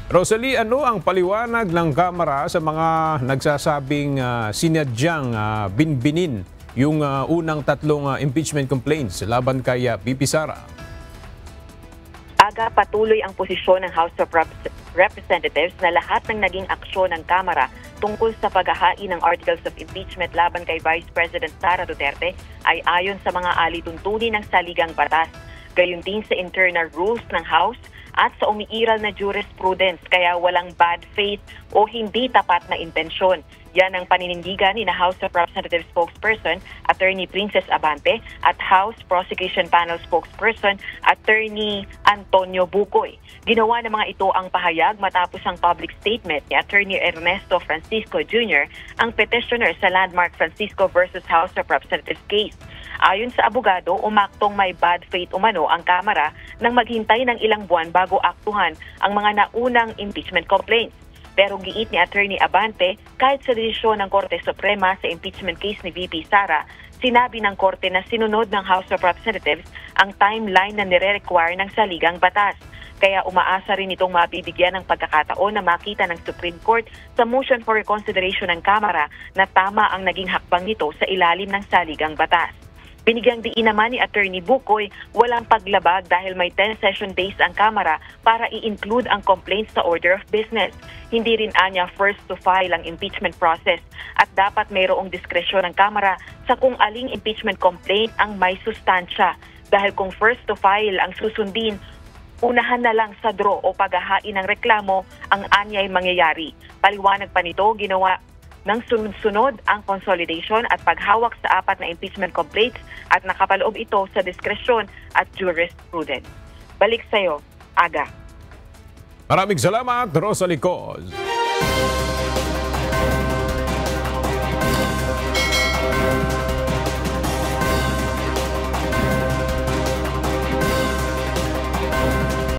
Rosalie, ano ang paliwanag ng Kamara sa mga nagsasabing sinadyang binbinin yung unang tatlong impeachment complaints laban kay VP Sara? Aga, patuloy ang posisyon ng House of Representatives na lahat ng naging aksyon ng Kamara tungkol sa paghahain ng Articles of Impeachment laban kay Vice President Sara Duterte ay ayon sa mga alituntunin ng saligang batas, gayon din sa internal rules ng House at sa umiiral na jurisprudence, kaya walang bad faith o hindi tapat na intensyon. Yan ang paninindigan ni na House of Representatives spokesperson Attorney Princess Abante at House Prosecution Panel spokesperson Attorney Antonio Bucoy. Ginawa ng mga ito ang pahayag matapos ang public statement ni Attorney Ernesto Francisco Jr., ang petitioner sa landmark Francisco versus House of Representatives case. Ayon sa abogado, umaktong may bad faith umano ang Kamara nang maghintay ng ilang buwan bago aktuhan ang mga naunang impeachment complaints. Pero giit ni Attorney Abante, kahit sa desisyon ng Korte Suprema sa impeachment case ni VP Sara, sinabi ng Korte na sinunod ng House of Representatives ang timeline na nire-require ng saligang batas. Kaya umaasa rin itong mabibigyan ng pagkakataon na makita ng Supreme Court sa motion for reconsideration ng Kamara na tama ang naging hakbang nito sa ilalim ng saligang batas. Binigyang diin naman ni Attorney Bucoy, walang paglabag dahil may 10 session days ang Kamara para i-include ang complaints sa order of business. Hindi rin anya first to file ang impeachment process at dapat mayroong diskresyon ng Kamara sa kung aling impeachment complaint ang may sustansya. Dahil kung first to file ang susundin, unahan na lang sa draw o paghahain ng reklamo ang anyay mangyayari. Paliwanag pa nito, ginawa ng sunod-sunod ang consolidation at paghawak sa apat na impeachment complaints at nakapaloob ito sa diskresyon at jurisprudence. Balik sa'yo, Aga. Maraming salamat, Rosalie Coz.